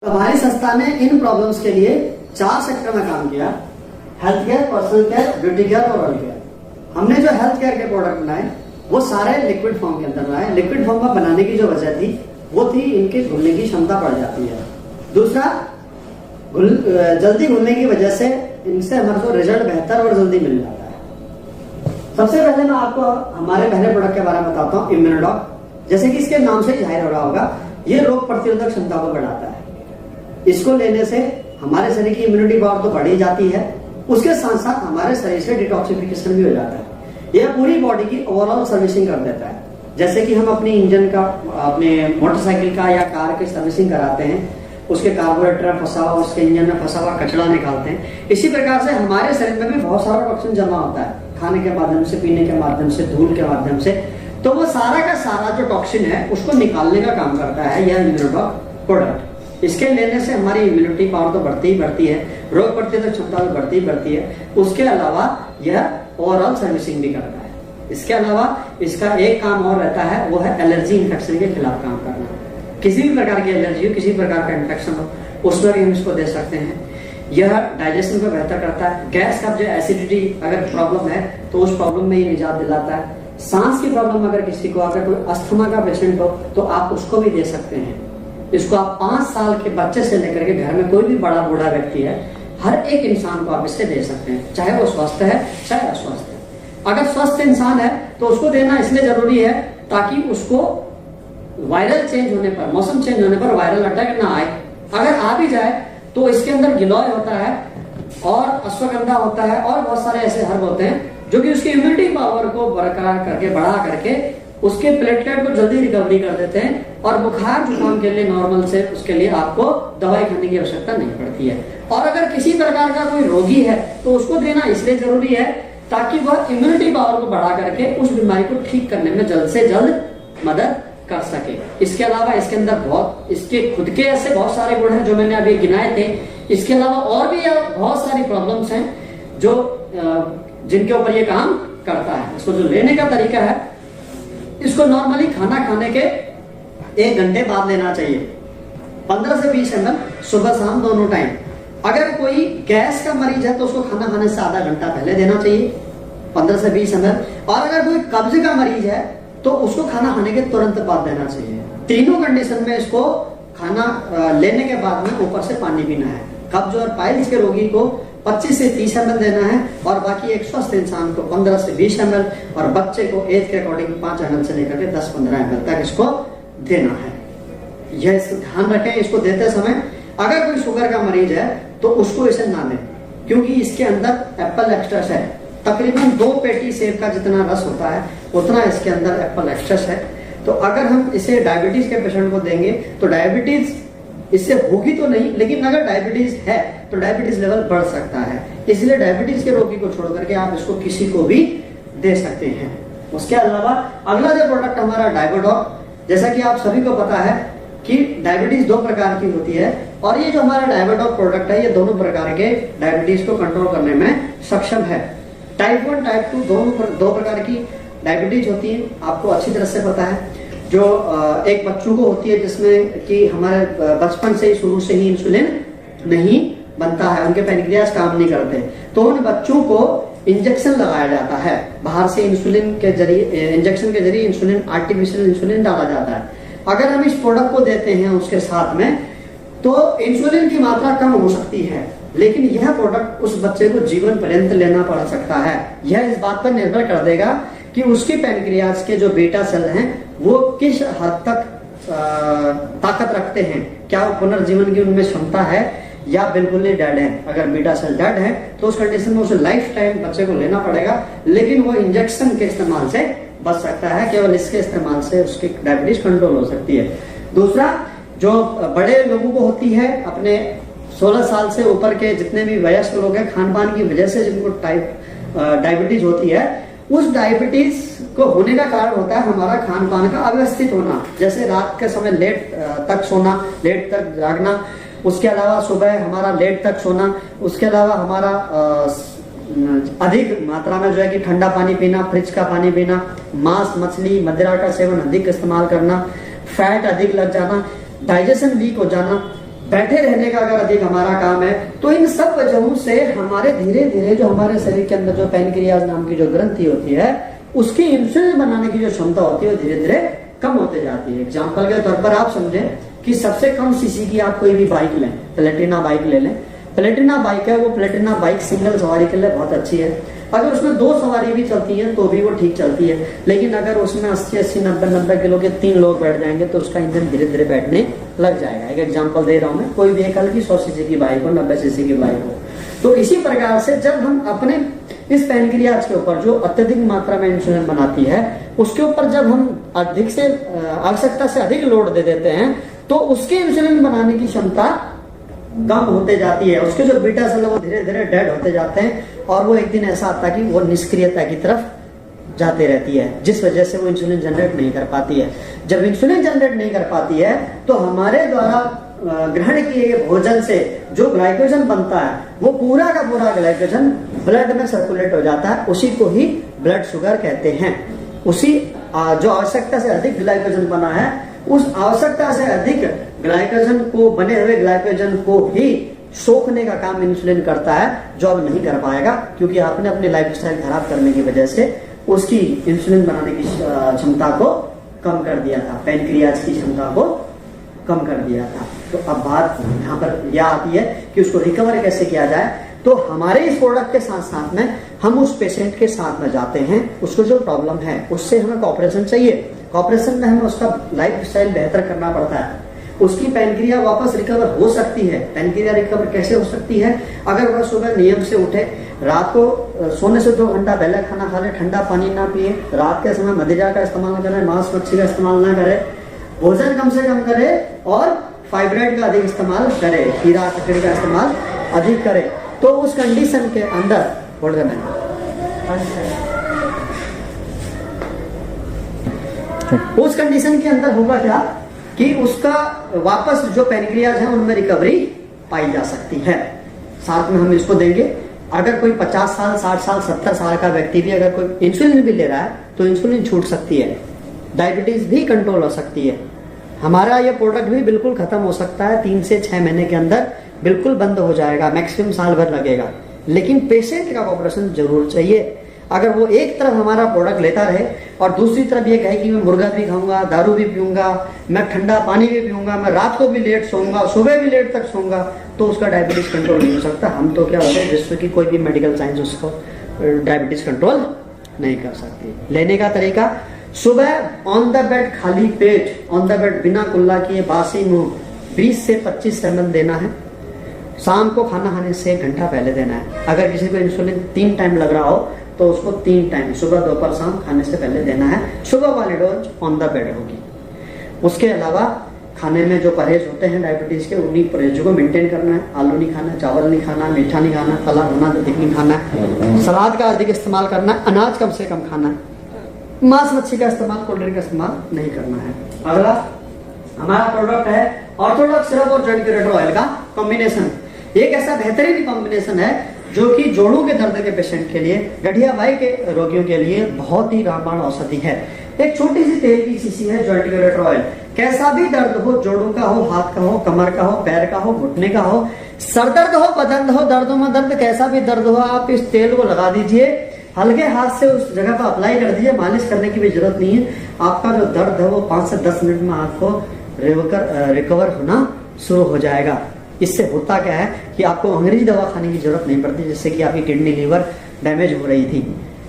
हमारी संस्था ने इन प्रॉब्लम्स के लिए 4 सेक्टर में काम किया, health care, personal care, beauty care और ऑयल केयर। हमने जो हेल्थ केयर के प्रोडक्ट बनाए वो सारे लिक्विड फॉर्म के अंदर बनाए। लिक्विड फॉर्म में बनाने की जो वजह थी वो थी इनके घुलने की क्षमता बढ़ जाती है। दूसरा, जल्दी घुलने की वजह से इनसे हमारे को रिजल्ट बेहतर और जल्दी मिल जाता है। सबसे पहले मैं आपको हमारे पहले प्रोडक्ट के बारे में बताता हूँ, इम्यूनोडॉक। जैसे कि इसके नाम से ही जाहिर हो रहा होगा, ये रोग प्रतिरोधक क्षमता को बढ़ाता है। इसको लेने से हमारे शरीर की इम्यूनिटी पावर तो बढ़ी जाती है, उसके साथ साथ हमारे शरीर से डिटॉक्सिफिकेशन भी हो जाता है। यह पूरी बॉडी की ओवरऑल सर्विसिंग कर देता है। जैसे कि हम अपनी इंजन का, अपने मोटरसाइकिल का या कार की सर्विसिंग कराते हैं, उसके कार्बोरेटर में फंसा हुआ, उसके इंजन में फंसा हुआ कचरा निकालते हैं। इसी प्रकार से हमारे शरीर में भी बहुत सारा टॉक्सिन जमा होता है, खाने के माध्यम से, पीने के माध्यम से, धूल के माध्यम से। तो वो सारा का सारा जो टॉक्सिन है उसको निकालने का काम करता है यह इम्यूनोडॉक प्रोडक्ट। इसके लेने से हमारी इम्यूनिटी पावर तो बढ़ती ही बढ़ती है, रोग प्रतिरोधक क्षमता तो बढ़ती ही बढ़ती है। उसके अलावा यह ओवरऑल सर्विसिंग भी करता है। इसके अलावा इसका एक काम और रहता है, वो है एलर्जी इन्फेक्शन के खिलाफ काम करना। किसी भी प्रकार की एलर्जी हो, किसी प्रकार का इन्फेक्शन हो, उसमें भी हम इसको दे सकते हैं। यह डाइजेशन को बेहतर करता है। गैस का जो एसिडिटी अगर प्रॉब्लम है तो उस प्रॉब्लम में ये निजात दिलाता है। सांस की प्रॉब्लम अगर किसी को, अगर कोई अस्थमा का पेशेंट हो तो आप उसको भी दे सकते हैं। इसको आप 5 साल के बच्चे से लेकर के घर में कोई भी बड़ा बूढ़ा व्यक्ति है, हर एक इंसान को आप इससे दे सकते हैं, चाहे वो स्वस्थ है चाहे अस्वस्थ है। अगर स्वस्थ इंसान है तो उसको देना इसलिए जरूरी है ताकि उसको वायरल चेंज होने पर, मौसम चेंज होने पर वायरल अटैक ना आए। अगर आ भी जाए तो इसके अंदर गिलोय होता है और अश्वगंधा होता है और बहुत सारे ऐसे हर्ब होते हैं जो कि उसकी इम्यूनिटी पावर को बरकरार करके, बढ़ा करके उसके प्लेटलेट को जल्दी रिकवरी कर देते हैं। और बुखार जुकाम के लिए नॉर्मल से, उसके लिए आपको दवाई खाने की आवश्यकता नहीं पड़ती है। और अगर किसी प्रकार का कोई रोगी है तो उसको देना इसलिए जरूरी है ताकि वह इम्यूनिटी पावर को बढ़ा करके उस बीमारी को ठीक करने में जल्द से जल्द मदद कर सके। इसके अलावा इसके अंदर बहुत, इसके खुद के ऐसे बहुत सारे गुण हैं जो मैंने अभी गिनाए थे। इसके अलावा और भी बहुत सारी प्रॉब्लम्स हैं जो जिनके ऊपर ये काम करता है। इसको जो लेने का तरीका है, इसको नॉर्मली खाना खाने के 1 घंटे बाद लेना चाहिए। 15 से 20 ml सुबह शाम दोनों टाइम। अगर कोई गैस का मरीज है तो उसको खाना खाने से आधा घंटा पहले देना चाहिए, 15 से 20 ml। और अगर कोई कब्ज का मरीज है तो उसको खाना खाने के तुरंत बाद देना चाहिए। तीनों कंडीशन में इसको खाना लेने के बाद में ऊपर से पानी पीना है। कब्ज और पाइल्स के रोगी को 25 से 30 ml देना है और बाकी एक स्वस्थ इंसान को 15 से 20 ml और बच्चे को एज के अकॉर्डिंग 5 ml से लेकर के 10-15 ml तक इसको देना है। यह ध्यान रखें इसको देते समय। अगर कोई शुगर का मरीज है तो उसको इसे ना दें, क्योंकि इसके अंदर एप्पल एक्सट्रेस है। तकरीबन 2 पेटी सेब का जितना रस होता है उतना इसके अंदर एप्पल एक्सट्रेस है। तो अगर हम इसे डायबिटीज के पेशेंट को देंगे तो डायबिटीज इससे होगी तो नहीं, लेकिन अगर डायबिटीज है तो डायबिटीज लेवल बढ़ सकता है। इसलिए डायबिटीज के रोगी को छोड़ करके आप इसको किसी को भी दे सकते हैं। उसके अलावा अगला जो प्रोडक्ट हमारा डायबोडॉक, जैसा कि आप सभी को पता है कि डायबिटीज 2 प्रकार की होती है और ये जो हमारा डायबोडॉक प्रोडक्ट है ये दोनों प्रकार के डायबिटीज को कंट्रोल करने में सक्षम है। टाइप 1 टाइप 2 दो प्रकार की डायबिटीज होती है, आपको अच्छी तरह से पता है। जो एक बच्चों को होती है जिसमें कि हमारे बचपन से ही, शुरू से ही इंसुलिन नहीं बनता है, उनके पैनक्रियाज काम नहीं करते, तो उन बच्चों को इंजेक्शन लगाया जाता है। बाहर से इंसुलिन के जरिए, इंजेक्शन के जरिए इंसुलिन, आर्टिफिशियल इंसुलिन डाला जाता है। अगर हम इस प्रोडक्ट को देते हैं उसके साथ में तो इंसुलिन की मात्रा कम हो सकती है, लेकिन यह प्रोडक्ट उस बच्चे को जीवन पर्यंत लेना पड़ सकता है। यह इस बात पर निर्भर कर देगा कि उसकी पैनक्रियाज के जो बीटा सेल हैं वो किस हद तक ताकत रखते हैं, क्या वो पुनर्जीवन की उनमें क्षमता है या बिल्कुल ही डेड है। अगर बीटा सेल डेड है तो उस कंडीशन में उसे लाइफ टाइम बच्चे को लेना पड़ेगा, लेकिन वो इंजेक्शन के इस्तेमाल से बच सकता है। केवल इसके इस्तेमाल से उसकी डायबिटीज कंट्रोल हो सकती है। दूसरा, जो बड़े लोगों को होती है, अपने 16 साल से ऊपर के जितने भी वयस्क लोग हैं, खान पान की वजह से जिनको डायबिटीज होती है, उस डायबिटीज को होने का कारण होता है हमारा खान पान का अव्यवस्थित होना। जैसे रात के समय लेट तक सोना, लेट तक जागना, उसके अलावा सुबह हमारा लेट तक सोना, उसके अलावा हमारा अधिक मात्रा में जो है कि ठंडा पानी पीना, फ्रिज का पानी पीना, मांस मछली मदिरा का सेवन अधिक इस्तेमाल करना, फैट अधिक लग जाना, डाइजेशन वीक हो जाना, बैठे रहने का अगर अधिक हमारा काम है, तो इन सब वजहों से हमारे धीरे धीरे जो हमारे शरीर के अंदर जो पैनक्रियाज नाम की जो ग्रंथि होती है, उसकी इंसुलिन बनाने की जो क्षमता होती है वो धीरे धीरे कम होते जाती है। एग्जाम्पल के तौर पर आप समझें कि सबसे कम सीसी की आप कोई भी बाइक लें, प्लेटिना बाइक ले लें। प्लेटिना बाइक है, वो प्लेटिना बाइक सिंगल सवारी के लिए बहुत अच्छी है। अगर उसमें 2 सवारी भी चलती है तो भी वो ठीक चलती है। लेकिन अगर उसमें 80-80, 90-90 किलो के 3 लोग बैठ जाएंगे तो उसका इंजन धीरे धीरे बैठने लग जाएगा। एक एग्जांपल दे रहा हूं मैं, कोई व्हीकल की 100 सीसी की बाइक हो, 90 सीसी की बाइक हो। तो इसी प्रकार से जब हम अपने इस पैनक्रियाज के ऊपर जो अत्यधिक मात्रा में इंसुलिन बनाती है, उसके ऊपर जब हम अधिक से आवश्यकता से अधिक लोड दे देते हैं, तो उसके इंसुलिन बनाने की क्षमता कम होते जाती है। उसके जो बीटा सेल वो धीरे धीरे डेड होते जाते हैं और वो एक दिन ऐसा आता है कि वो निष्क्रियता की तरफ जाती रहती है, जिस वजह से वो इंसुलिन जनरेट नहीं कर पाती है। जब इंसुलिन जनरेट नहीं कर पाती है तो हमारे द्वारा ग्रहण किए गए भोजन से जो ग्लाइकोजन बनता है, वो पूरा का पूरा ग्लाइकोजन ब्लड में सर्कुलेट हो जाता है। उसी को ही ब्लड शुगर कहते हैं। उसी जो आवश्यकता से अधिक ग्लाइकोजन बना है, उस आवश्यकता से अधिक ग्लाइकोजन को, बने हुए ग्लाइकोजन को ही सोखने का काम इंसुलिन करता है, जो अब नहीं कर पाएगा, क्योंकि आपने अपनी लाइफस्टाइल खराब करने की वजह से उसकी इंसुलिन बनाने की क्षमता को कम कर दिया था, पैनक्रियाज की क्षमता को कम कर दिया था। तो अब बात यहाँ पर यह आती है कि उसको रिकवर कैसे किया जाए। तो हमारे इस प्रोडक्ट के साथ साथ में हम उस पेशेंट के साथ में जाते हैं, उसको जो प्रॉब्लम है उससे हमें कॉपरेशन चाहिए। कॉपरेशन में हमें उसका लाइफ स्टाइल बेहतर करना पड़ता है। उसकी पैनक्रिया वापस रिकवर हो सकती है। पैनक्रिया रिकवर कैसे हो सकती है? अगर वह सुबह नियम से उठे, रात को सोने से 2 घंटा पहले खाना खा ले, ठंडा पानी ना पिए, रात के समय मदिरा का इस्तेमाल करे, मांस मच्छी का इस्तेमाल ना करे, भोजन कम से कम करे और फाइब्रेट का अधिक इस्तेमाल करे, खीरा ककड़ी का इस्तेमाल अधिक करे, तो उस कंडीशन के अंदर उस कंडीशन के अंदर होगा क्या कि उसका वापस जो पैनक्रियाज है उनमें रिकवरी पाई जा सकती है। साथ में हम इसको देंगे, अगर कोई 50 साल, 60 साल, 70 साल का व्यक्ति भी अगर कोई इंसुलिन भी ले रहा है तो इंसुलिन छूट सकती है, डायबिटीज भी कंट्रोल हो सकती है। हमारा ये प्रोडक्ट भी बिल्कुल खत्म हो सकता है 3 से 6 महीने के अंदर, बिल्कुल बंद हो जाएगा, मैक्सिमम साल भर लगेगा। लेकिन पेशेंट का ऑपरेशन जरूर चाहिए। अगर वो एक तरफ हमारा प्रोडक्ट लेता रहे और दूसरी तरफ ये कहे कि मैं मुर्गा भी खाऊंगा, दारू भी पीऊंगा, मैं ठंडा पानी भी पीऊंगा, मैं रात को भी लेट सोऊंगा, सुबह भी लेट तक सोऊंगा, तो उसका डायबिटीज कंट्रोल नहीं हो सकता। हम तो क्या होता है, विश्व की कोई भी मेडिकल साइंस उसको डायबिटीज कंट्रोल नहीं कर सकती। लेने का तरीका, सुबह ऑन द बेड खाली पेट, ऑन द बेड बिना कुल्ला किए बासी मुंह 20 से 25 ml देना है। शाम को खाना खाने से 1 घंटा पहले देना है। अगर किसी को इंसुलिन 3 टाइम लग रहा हो तो उसको 3 टाइम, सुबह दोपहर शाम खाने से पहले देना है। सुबह वाली डोज ऑन द बेड होगी। उसके अलावा खाने में जो परहेज होते हैं डायबिटीज के, उन्हीं परहेजों को मेंटेन करना है। आलू नहीं खाना, चावल नहीं खाना, मीठा नहीं खाना, तला भुना अधिक नहीं खाना है, सलाद का अधिक इस्तेमाल करना है, अनाज कम से कम खाना है, मांस मच्छी का इस्तेमाल, कोल्ड ड्रिंक का इस्तेमाल नहीं करना है। अगला हमारा प्रोडक्ट है ऑर्थोडॉक्स सिरप और जॉइंट क्यूरेटर ऑयल का कॉम्बिनेशन। एक ऐसा बेहतरीन कॉम्बिनेशन है जो कि जोड़ों के दर्द के पेशेंट के लिए, गठिया बाई के रोगियों के लिए बहुत ही रामबाण औषधि है। एक छोटी सी तेल की शीशी है जॉइंट क्यूरेटर ऑयल। कैसा भी दर्द हो, जोड़ों का हो, हाथ का हो, कमर का हो, पैर का हो, घुटने का हो, सर दर्द हो, बदन हो, दर्दों में दर्द, कैसा भी दर्द हो, आप इस तेल को लगा दीजिए, हल्के हाथ से उस जगह पर अप्लाई कर दीजिए, मालिश करने की भी जरूरत नहीं है। आपका जो दर्द है वो 5 से 10 मिनट में आपको रिकवर होना शुरू हो जाएगा। इससे होता क्या है कि आपको अंग्रेजी दवा खाने की जरूरत नहीं पड़ती, जिससे कि आपकी किडनी लीवर डैमेज हो रही थी।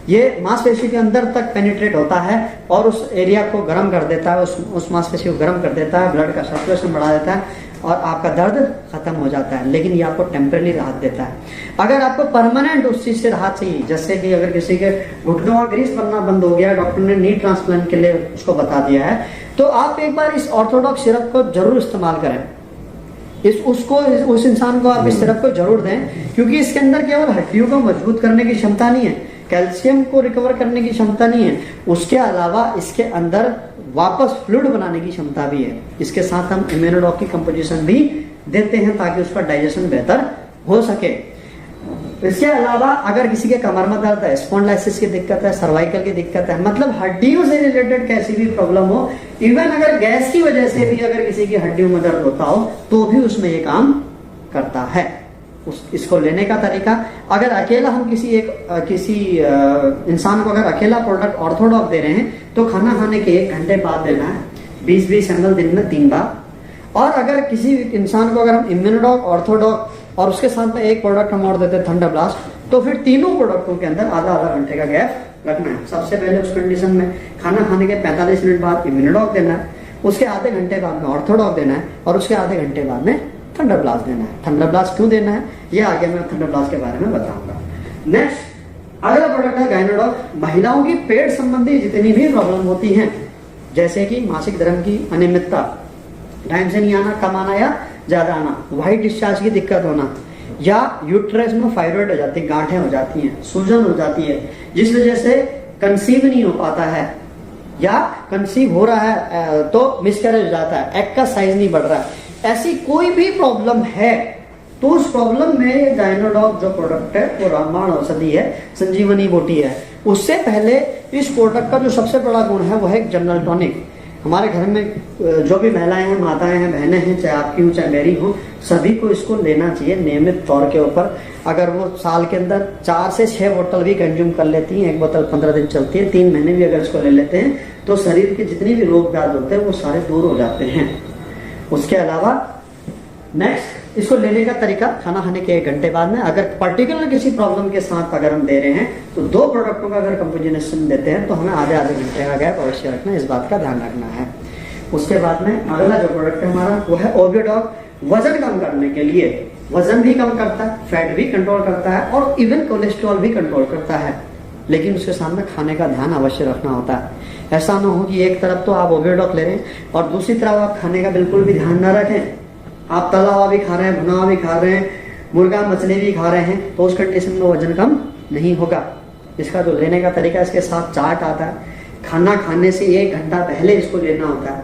ये मांसपेशी के अंदर तक पेनिट्रेट होता है और उस एरिया को गर्म कर देता है, उस मांसपेशी को गर्म कर देता है, ब्लड का सर्कुलेशन बढ़ा देता है और आपका दर्द खत्म हो जाता है। लेकिन ये आपको टेम्परेरी राहत देता है। अगर आपको परमानेंट उस चीज से राहत चाहिए, जैसे कि अगर किसी के घुटनों का ग्रीस बनना बंद हो गया, डॉक्टर ने नी ट्रांसप्लांट के लिए उसको बता दिया है, तो आप एक बार इस ऑर्थोडॉक्स सिरप को जरूर इस्तेमाल करें। उस इंसान को आप इस सिरप को जरूर दें, क्योंकि इसके अंदर केवल हड्डियों को मजबूत करने की क्षमता नहीं है, कैल्शियम को रिकवर करने की क्षमता नहीं है, उसके अलावा इसके अंदर वापस फ्लूइड बनाने की क्षमता भी है। इसके साथ हम इम्यूनोडॉक की कंपोजिशन भी देते हैं ताकि उसका डाइजेशन बेहतर हो सके। इसके अलावा अगर किसी के कमर में दर्द है, स्पॉन्डिलाइसिस की दिक्कत है, सर्वाइकल की दिक्कत है, मतलब हड्डियों से रिलेटेड कैसी भी प्रॉब्लम हो, इवन अगर गैस की वजह से भी अगर किसी की हड्डियों में दर्द होता हो तो भी उसमें ये काम करता है। इसको लेने का तरीका, अगर अकेला हम किसी इंसान को अगर अकेला प्रोडक्ट ऑर्थोडॉक दे रहे हैं तो खाना खाने के 1 घंटे बाद देना है, 20-20 ml दिन में 3 बार। और अगर किसी इंसान को अगर हम इम्यूनोडॉक, ऑर्थोडॉक और उसके साथ में एक प्रोडक्ट हम और देते हैं थंडर ब्लास्ट, तो फिर तीनों प्रोडक्टों के अंदर आधा घंटे का गैप रखना है। सबसे पहले उस कंडीशन में खाना खाने के 45 मिनट बाद इम्यूनोडॉक देना है, उसके आधे घंटे बाद में ऑर्थोडॉक देना है और उसके आधे घंटे बाद में थंडर ब्लास्ट देना है। थंडर ब्लास्ट क्यों देना है ये आगे मैं थंडर ब्लास्ट के बारे में बताऊंगा। नेक्स्ट अगला प्रोडक्ट है गायनोडॉक। महिलाओं की पेट संबंधी जितनी भी प्रॉब्लम होती हैं, जैसे कि मासिक धर्म की अनियमितता, टाइम से नहीं आना, कम आना या ज्यादा आना, व्हाइट डिस्चार्ज की दिक्कत होना, या यूट्रस में फाइब्रॉइड हो जाती है, गांठें हो जाती हैं, सूजन हो जाती है जिस वजह से कंसीव नहीं हो पाता है, या कंसीव हो रहा है तो मिसकैरेज हो जाता है, एग का साइज नहीं बढ़ रहा है, ऐसी कोई भी प्रॉब्लम है तो उस प्रॉब्लम में ये गायनोडॉक जो प्रोडक्ट है वो रामबाण औषधि है, संजीवनी बूटी है। उससे पहले इस प्रोडक्ट का जो सबसे बड़ा गुण है वो है जनरल टॉनिक। हमारे घर में जो भी महिलाएं हैं, माताएं हैं, बहनें हैं, चाहे आपकी हो चाहे मेरी हो, सभी को इसको लेना चाहिए नियमित तौर के ऊपर। अगर वो साल के अंदर 4 से 6 बोतल भी कंज्यूम कर लेती हैं, 1 बोतल 15 दिन चलती है, 3 महीने भी अगर इसको ले लेते हैं तो शरीर के जितने भी रोग व्याध होते हैं वो सारे दूर हो जाते हैं। उसके अलावा नेक्स्ट इसको लेने का तरीका, खाना खाने के 1 घंटे बाद में अगर पर्टिकुलर किसी प्रॉब्लम के साथ अगर हम दे रहे हैं तो 2 प्रोडक्टों का अगर कंपोजिशन देते हैं तो हमें आधे घंटे का गैप अवश्य रखना है, इस बात का ध्यान रखना है। उसके बाद में अगला जो प्रोडक्ट है हमारा वो है ओबियोडॉक। वजन कम करने के लिए, वजन भी कम करता है, फैट भी कंट्रोल करता है और इवन कोलेस्ट्रॉल भी कंट्रोल करता है, लेकिन उसके सामने खाने का ध्यान अवश्य रखना होता है। ऐसा ना हो कि एक तरफ तो आप ओबियोडॉक ले रहे हैं और दूसरी तरफ आप खाने का बिल्कुल भी ध्यान न रखें, आप तला हुआ भी खा रहे हैं, भुना हुआ भी खा रहे हैं, मुर्गा मछली भी खा रहे हैं, तो उस कंडीशन में वजन कम नहीं होगा। इसका जो लेने का तरीका, इसके साथ चार्ट आता है। खाना खाने से 1 घंटा पहले इसको लेना होता है,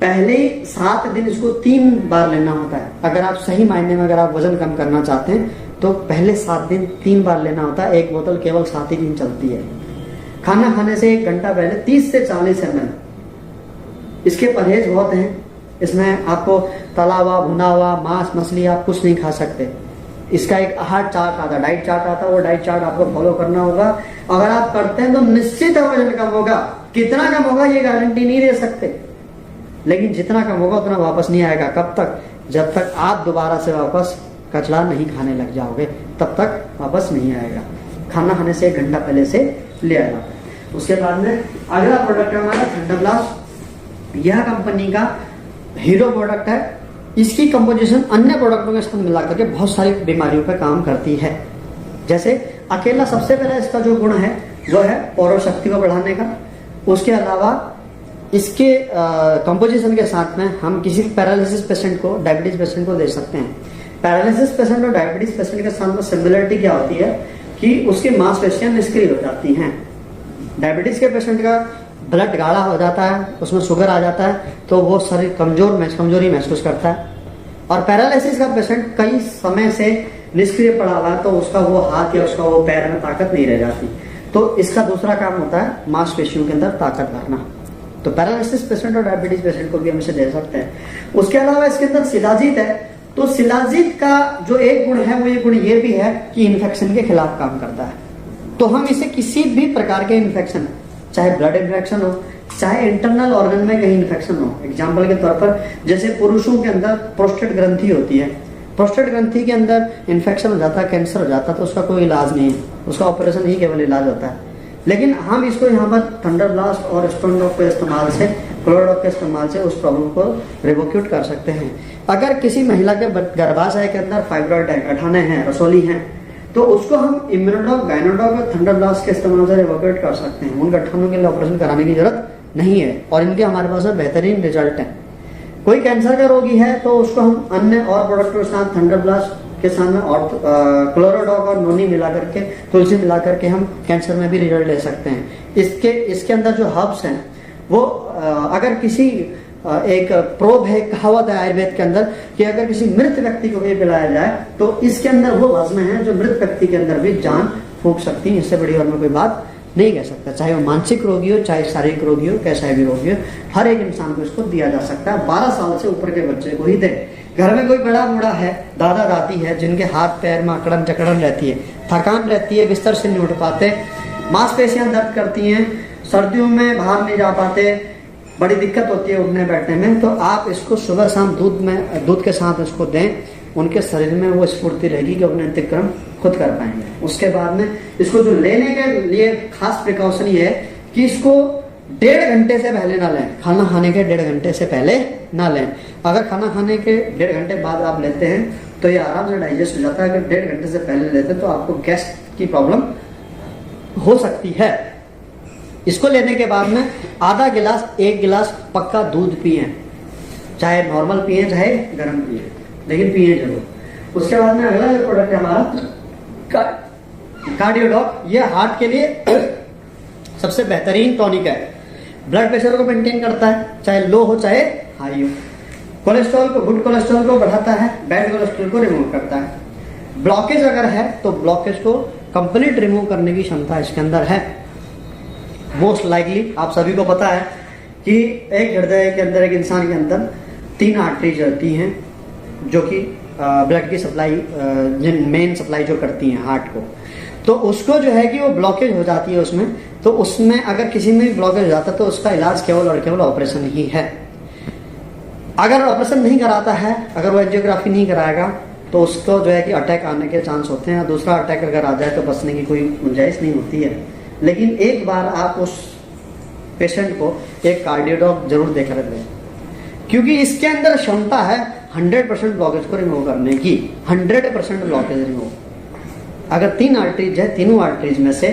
पहले 7 दिन इसको 3 बार लेना होता है। अगर आप सही मायने में अगर आप वजन कम करना चाहते हैं तो पहले 7 दिन 3 बार लेना होता है। 1 बोतल केवल 7 ही दिन चलती है। खाना खाने से 1 घंटा पहले 30 से 40 ml। इसके परहेज बहुत हैं, इसमें आपको तला हुआ, भुना हुआ, मांस मछली आप कुछ नहीं खा सकते। इसका एक आहार चार्ट आता है, डाइट चार्ट आता है, वो डाइट चार्ट आपको फॉलो करना होगा। अगर आप करते हैं तो निश्चित वजन कम होगा। कितना कम होगा ये गारंटी नहीं दे सकते, लेकिन जितना कम होगा उतना वापस नहीं आएगा। कब तक? जब तक आप दोबारा से वापस कचड़ा नहीं खाने लग जाओगे, तब तक वापस नहीं आएगा। खाना खाने से 1 घंटा पहले से ले आएगा। उसके बाद में अगला प्रोडक्ट है हमारा थंडर ब्लास्ट। यह कंपनी का हीरो प्रोडक्ट है। इसकी कंपोजिशन अन्य प्रोडक्टों के साथ मिलाकर के बहुत सारी बीमारियों पर काम करती है। जैसे अकेला सबसे पहले इसका जो गुण है वो है पौर शक्ति को बढ़ाने का। उसके अलावा इसके कंपोजिशन के साथ में हम किसी पैरालिसिस पेशेंट को, डायबिटीज पेशेंट को दे सकते हैं। पैरालिसिस पेशेंट और डायबिटीज पेशेंट के साथ में सिमिलरिटी क्या होती है कि उसकी मांसपेशियां निष्क्रिय हो जाती हैं। डायबिटीज के पेशेंट का ब्लड गाढ़ा हो जाता है, उसमें शुगर आ जाता है, तो वो शरीर कमजोरी महसूस करता है। और पैरालिसिस का पेशेंट कई समय से निष्क्रिय पड़ा हुआ है, तो उसका वो हाथ या उसका वो पैर में ताकत नहीं रह जाती। तो इसका दूसरा काम होता है मांसपेशियों के अंदर ताकत भरना। तो पैरालिसिस पेशेंट और डायबिटीज पेशेंट को भी हम इसे दे सकते हैं। उसके अलावा इसके अंदर शिलाजीत है। तो शिलाजीत का जो एक गुण है वो ये गुण ये भी है कि इन्फेक्शन के खिलाफ काम करता है। तो हम इसे किसी भी प्रकार के इन्फेक्शन, चाहे ब्लड इन्फेक्शन हो, चाहे इंटरनल ऑर्गन में कहीं इन्फेक्शन हो, एग्जाम्पल के तौर पर जैसे पुरुषों के अंदर प्रोस्टेट ग्रंथि होती है, प्रोस्टेट ग्रंथि के अंदर इन्फेक्शन हो जाता है, कैंसर हो जाता है, तो उसका कोई इलाज नहीं है, उसका ऑपरेशन ही केवल इलाज होता है। लेकिन हम इसको यहाँ पर थंडर ब्लास्ट और स्टोनडॉक के इस्तेमाल से, क्लोरोडॉक के इस्तेमाल से उस प्रॉब्लम को रिवोक्यूट कर सकते हैं। अगर किसी महिला के गर्भाशय के अंदर फाइब्रॉइड है, गठाने हैं, रसोली हैं, तो उसको हम इम्यूनोडॉक, गायनोडॉक और थंडर ब्लास्ट के इस्तेमाल से रिवोकेट कर सकते हैं। उन गठनों के लिए ऑपरेशन कराने की जरूरत नहीं है और इनके हमारे पास बेहतरीन रिजल्ट है। कोई कैंसर का रोगी है तो उसको हम अन्य और प्रोडक्टों के साथ, थंडर ब्लास्ट के साथ में और क्लोरोडॉक और नोनी मिला करके, तुलसी मिला करके हम कैंसर में भी रिजल्ट ले सकते हैं। इसके अंदर जो हर्ब्स हैं वो अगर किसी एक प्रोब है, कहावत है आयुर्वेद के अंदर कि अगर किसी मृत व्यक्ति को भी पिलाया जाए तो इसके अंदर वो वजन है जो मृत व्यक्ति के अंदर भी जान फूंक सकती है। इससे बड़ी और मैं कोई बात नहीं कह सकता। चाहे वो मानसिक रोगी हो, चाहे शारीरिक रोगी हो, कैसा भी रोगी हो, हर एक इंसान को इसको दिया जा सकता है। 12 साल से ऊपर के बच्चे को ही दे। घर में कोई बड़ा बूढ़ा है, दादा दादी है, जिनके हाथ पैर में अकड़न जकड़न रहती है, थकान रहती है, बिस्तर से नहीं उठ पाते, मांसपेशियां दर्द करती हैं, सर्दियों में बाहर नहीं जा पाते, बड़ी दिक्कत होती है उठने बैठने में, तो आप इसको सुबह शाम दूध के साथ इसको दें। उनके शरीर में वो स्फूर्ति रहेगी कि अपने अतिक्रम खुद कर पाएंगे। उसके बाद में इसको जो लेने के लिए खास प्रिकॉशन ये है कि इसको 1.5 घंटे से पहले ना लें। खाना खाने के 1.5 घंटे से पहले ना लें। अगर खाना खाने के 1.5 घंटे बाद आप लेते हैं तो ये आराम से डाइजेस्ट हो जाता है। अगर 1.5 घंटे से पहले लेते हैं तो आपको गैस की प्रॉब्लम हो सकती है। इसको लेने के बाद में आधा गिलास 1 गिलास पक्का दूध पिए, चाहे नॉर्मल पिए चाहे गर्म पिए, लेकिन पिए जरूर। उसके बाद में अगला जो प्रोडक्ट है हमारा कार्डियोडॉक। ये हार्ट के लिए सबसे बेहतरीन टॉनिक है। ब्लड प्रेशर को मेंटेन करता है, चाहे लो हो चाहे हाई हो। कोलेस्ट्रॉल को, गुड कोलेस्ट्रॉल को बढ़ाता है, बैड कोलेस्ट्रॉल को रिमूव करता है। ब्लॉकेज अगर है तो ब्लॉकेज को कंप्लीट रिमूव करने की क्षमता इसके अंदर है। मोस्ट लाइकली आप सभी को पता है कि एक हृदय के अंदर, एक इंसान के अंदर 3 आर्टरीज रहती हैं जो कि ब्लड की सप्लाई, मेन सप्लाई जो करती हैं हार्ट को। तो उसको जो है कि वो ब्लॉकेज हो जाती है उसमें, तो उसमें अगर किसी में भी ब्लॉकेज हो जाता है तो उसका इलाज केवल और केवल ऑपरेशन ही है। अगर ऑपरेशन नहीं कराता है, अगर वो एंजियोग्राफी नहीं कराएगा तो उसको जो है कि अटैक आने के चांस होते हैं। दूसरा अटैक अगर आ जाए तो बचने की कोई गुंजाइश नहीं होती है। लेकिन एक बार आप उस पेशेंट को एक कार्डियोडॉक जरूर देकर दें, क्योंकि इसके अंदर क्षमता है 100% ब्लॉकेज को रिमूव करने की। 100% ब्लॉकेज रिमूव। अगर 3 आर्टरीज है, तीनों आर्टरीज में से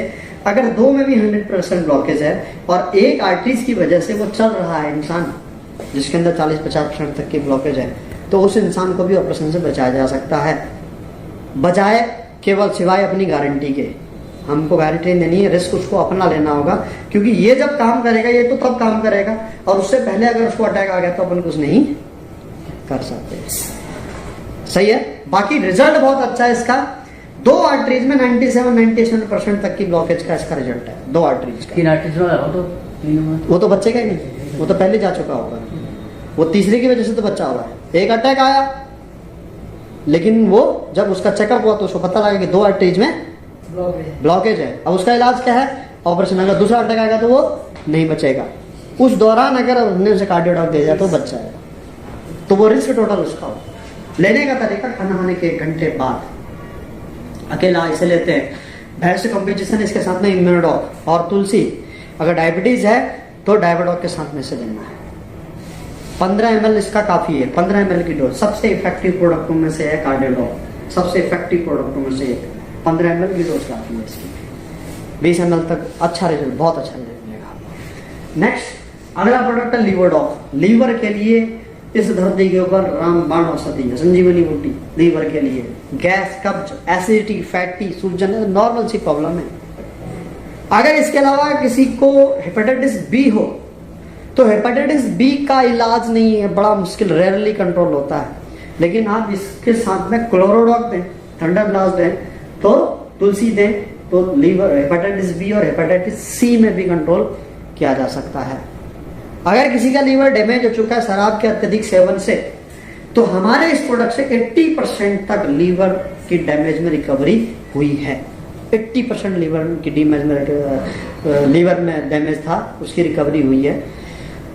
अगर 2 में भी 100% ब्लॉकेज है और एक आर्टरीज की वजह से वो चल रहा है इंसान, जिसके अंदर 40-50% तक की ब्लॉकेज है, तो उस इंसान को भी ऑपरेशन से बचाया जा सकता है। बजाय केवल सिवाय अपनी गारंटी के। हमको गारंटी देनी है, रिस्क उसको अपना लेना होगा, क्योंकि ये जब काम करेगा ये तो तब काम करेगा, और उससे पहले अगर उसको अटैक आ गया तो अपन कुछ नहीं कर सकते। सही है। बाकी रिजल्ट बहुत अच्छा है इसका। 2 आर्टरीज में 97% तक की ब्लॉकेज का इसका रिजल्ट है। 2 आर्टरीज का। 3 आर्टरीज वो तो बच्चे का ही नहीं, वो तो पहले जा चुका होगा। वो तीसरे की वजह से तो बच्चा हुआ है। एक अटैक आया, लेकिन वो जब उसका चेकअप हुआ तो उसको पता लगा कि 2 आर्टरीज में ब्लॉकेज है। अब उसका इलाज क्या है? ऑपरेशन। अगर दूसरा अटैक आएगा तो वो नहीं बचेगा। उस दौरान अगर हमने उसे कार्डियोडॉक दे दिया तो बच जाएगा। तो वो रिस्क टोटल उसका हो। लेने का तरीका खाना खाने के 1 घंटे बाद अकेला इसे लेते हैं। भैंस कॉम्बिनेशन इसके साथ में इम्यूनोडॉक और तुलसी। अगर डायबिटीज है तो डायबिडॉक के साथ में से देना है। 15 ml इसका काफी है। 15 ml की डोज। सबसे इफेक्टिव प्रोडक्टों में से है कार्डियोडॉक। सबसे इफेक्टिव प्रोडक्टों में से एक। 15 ml की डोज काफी है इसकी। 20 ml तक अच्छा रिजल्ट, बहुत अच्छा रिजल्ट मिलेगा। नेक्स्ट अगला प्रोडक्ट है लीवरडॉक। लीवर के लिए इस धरती के ऊपर रामबाण औषधि है, संजीवनी बूटी। लीवर के लिए गैस, कब्ज, एसिडिटी, फैटी, सूजन, नॉर्मल सी प्रॉब्लम है। अगर इसके अलावा किसी को हेपेटाइटिस बी हो तो हेपेटाइटिस बी का इलाज नहीं है, बड़ा मुश्किल, रेयरली कंट्रोल होता है। लेकिन आप इसके साथ में क्लोरोडॉक दें, थंडर ब्लास्ट दें, तो तुलसी दें, तो लीवर, हेपेटाइटिस बी और हेपेटाइटिस सी में भी कंट्रोल किया जा सकता है। अगर किसी का लीवर डैमेज हो चुका है शराब के अत्यधिक सेवन से, तो हमारे इस प्रोडक्ट से 80% तक लीवर की डैमेज में रिकवरी हुई है। 80% लीवर की डैमेज में, लीवर में डैमेज था, उसकी रिकवरी हुई है।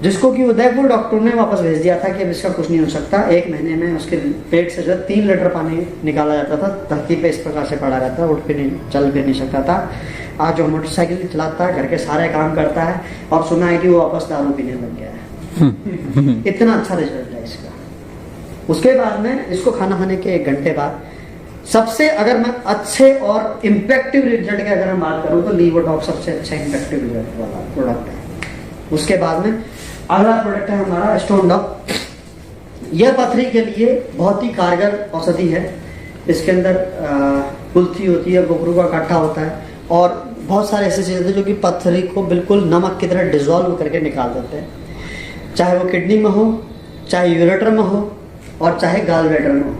जिसको कि उदयपुर डॉक्टर ने वापस भेज दिया था कि अब इसका कुछ नहीं हो सकता। 1 महीने में उसके पेट से जो 3 लीटर पानी निकाला जाता था। धरती पे इस प्रकार से पड़ा रहता, उठ फिर नहीं, चल फिर नहीं सकता था। आज जो मोटरसाइकिल चलाता है, घर के सारे काम करता है, और सुना है कि वो वापस दारू पीने लग गया है। इतना अच्छा रिजल्ट है इसका। उसके बाद में इसको खाना खाने के 1 घंटे बाद सबसे, अगर मैं अच्छे और इम्पैक्टिव रिजल्ट की अगर मैं बात करूं तो लीवरडॉक सबसे अच्छा इम्पैक्टिव रिजल्ट वाला प्रोडक्ट है। उसके बाद में अगला प्रोडक्ट है हमारा स्टोनडॉक। यह पथरी के लिए बहुत ही कारगर औषधि है। इसके अंदर कुल्थी होती है, गोखरू का काटा होता है, और बहुत सारे ऐसे चीजें जो कि पथरी को बिल्कुल नमक की तरह डिजोल्व करके निकाल देते हैं। चाहे वो किडनी में हो, चाहे यूरेटर में हो, और चाहे गाल ब्लैडर में हो।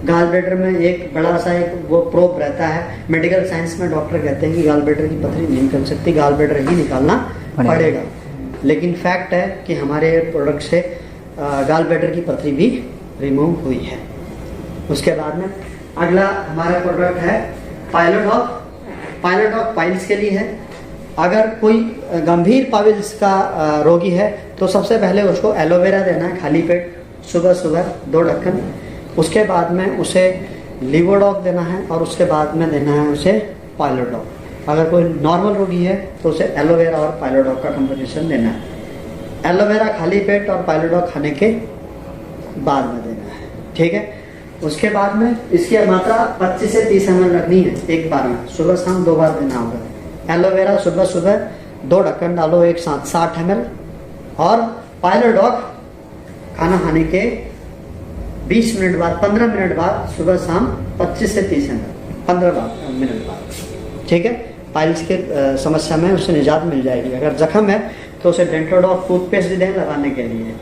गाल ब्लैडर में एक बड़ा सा एक वो प्रोब रहता है। मेडिकल साइंस में डॉक्टर कहते हैं कि गाल ब्लैडर की पथरी नहीं निकल सकती, गाल ब्लैडर ही निकालना पड़ेगा। लेकिन फैक्ट है कि हमारे प्रोडक्ट से गाल ब्लैडर की पथरी भी रिमूव हुई है। उसके बाद में अगला हमारा प्रोडक्ट है पाइलोडॉक। पाइलोडॉक पाइल्स के लिए है। अगर कोई गंभीर पाइल्स का रोगी है तो सबसे पहले उसको एलोवेरा देना है खाली पेट, सुबह सुबह 2 ढक्कन। उसके बाद में उसे लिवोडॉक देना है, और उसके बाद में देना है उसे पाइलोडॉक। अगर कोई नॉर्मल रोगी है तो उसे एलोवेरा और पाइलोडॉक का कॉम्बिनेशन देना है। एलोवेरा खाली पेट और पाइलोडॉक खाने के बाद में देना है, ठीक है। उसके बाद में इसकी मात्रा 25 से 30 ml रखनी है एक बार में, सुबह शाम 2 बार देना होगा। एलोवेरा सुबह सुबह 2 ढक्कन डालो एक साथ 60 ml, और पाइलोडॉक खाना खाने के 20 मिनट बाद, 15 मिनट बाद, सुबह शाम 25 से 30 ml 15 मिनट बाद, ठीक है। पाइल्स के समस्या में उससे निजात मिल जाएगी। अगर जख्म है तो उसे डेंटोडॉक टूथपेस्ट भी दें लगाने के लिए।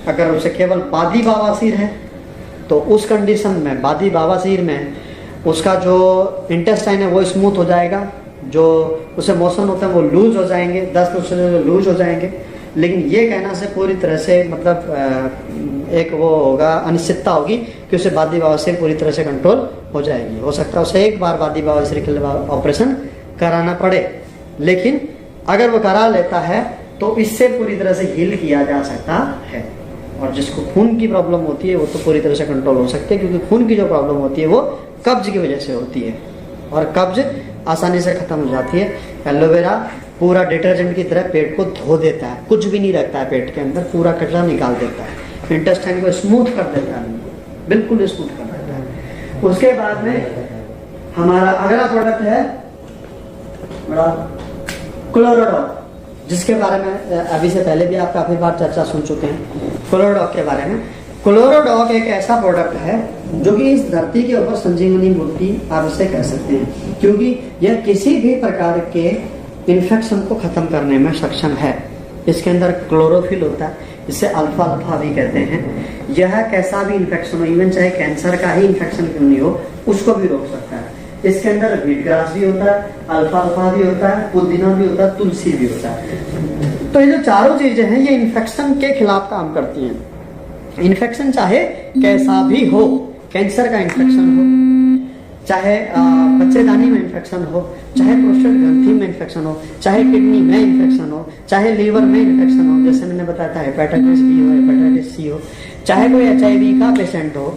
अगर उसे केवल बादी बवासीर है तो उस कंडीशन में, बादी बवासीर में उसका जो इंटेस्टाइन है वो स्मूथ हो जाएगा, जो उसे मोशन होता है वो लूज हो जाएंगे, दस्त उससे लूज हो जाएंगे। लेकिन ये कहना से पूरी तरह से मतलब एक वो होगा, अनिश्चितता होगी कि उसे बादी बवासीर पूरी तरह से कंट्रोल हो जाएगी। हो सकता है उसे एक बार बादी बवासीर के लिए ऑपरेशन कराना पड़े, लेकिन अगर वो करा लेता है तो इससे पूरी तरह से हील किया जा सकता है। और जिसको खून की प्रॉब्लम होती है वो तो पूरी तरह से कंट्रोल हो सकती है, क्योंकि खून की जो प्रॉब्लम होती है वो कब्ज की वजह से होती है, और कब्ज आसानी से खत्म हो जाती है। एलोवेरा पूरा डिटर्जेंट की तरह पेट को धो देता है, कुछ भी नहीं रखता है पेट के अंदर, पूरा कचरा निकाल देता है, इंटेस्टाइन को स्मूथ कर देता है, बिल्कुल स्मूथ कर देता है। उसके बाद में हमारा अगला प्रोडक्ट है क्लोरोडॉक, जिसके बारे में अभी से पहले भी आप काफी बार चर्चा सुन चुके हैं क्लोरोडॉक के बारे में। क्लोरोडॉक एक ऐसा प्रोडक्ट है जो कि इस धरती के ऊपर संजीवनी बूटी आप इसे कह सकते हैं, क्योंकि यह किसी भी प्रकार के इन्फेक्शन को खत्म करने में सक्षम है। इसके अंदर क्लोरोफिल होता है, इसे अल्फा अल्फा भी कहते हैं। यह कैसा भी इन्फेक्शन हो, इवन चाहे कैंसर का ही इन्फेक्शन क्यों नहीं हो, उसको भी रोक सकता है। इसके अंदर व्हीट ग्रास भी होता है, अल्फा अल्फा भी होता है, पुदीना भी होता है, तुलसी भी होता है। तो ये जो चारों चीजें हैं ये इन्फेक्शन के खिलाफ काम करती हैं। इन्फेक्शन चाहे कैसा भी हो, कैंसर का इन्फेक्शन हो, चाहे बच्चेदानी में इन्फेक्शन हो, चाहे प्रोस्टेट ग्रंथि में इन्फेक्शन हो, चाहे किडनी में इन्फेक्शन हो, चाहे लीवर में इन्फेक्शन हो, जैसे मैंने बताया था हेपेटाइटिस बी हो, हेपेटाइटिस सी हो, चाहे कोई HIV का पेशेंट हो,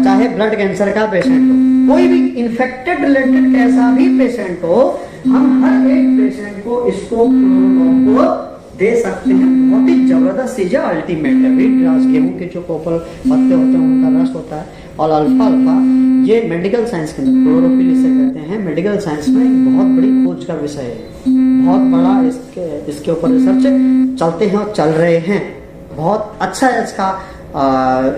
चाहे ब्लड कैंसर का पेशेंट हो, कोई भी इन्फेक्टेड रिलेटेड कैसा भी पेशेंट हो, हम हर एक पेशेंट को इसको दे सकते हैं। बहुत ही जबरदस्त चीज है, अल्टीमेट है। व्हीट ग्रास, गेहूं के जो कोपल पत्ते होते हैं उनका रस होता है, और अल्फा अल्फा ये मेडिकल साइंस के अंदर क्लोरोफिल इसे कहते हैं। मेडिकल साइंस में एक बहुत बड़ी खोज का विषय है, बहुत बड़ा इसके ऊपर रिसर्च चलते हैं और चल रहे हैं। बहुत अच्छा इसका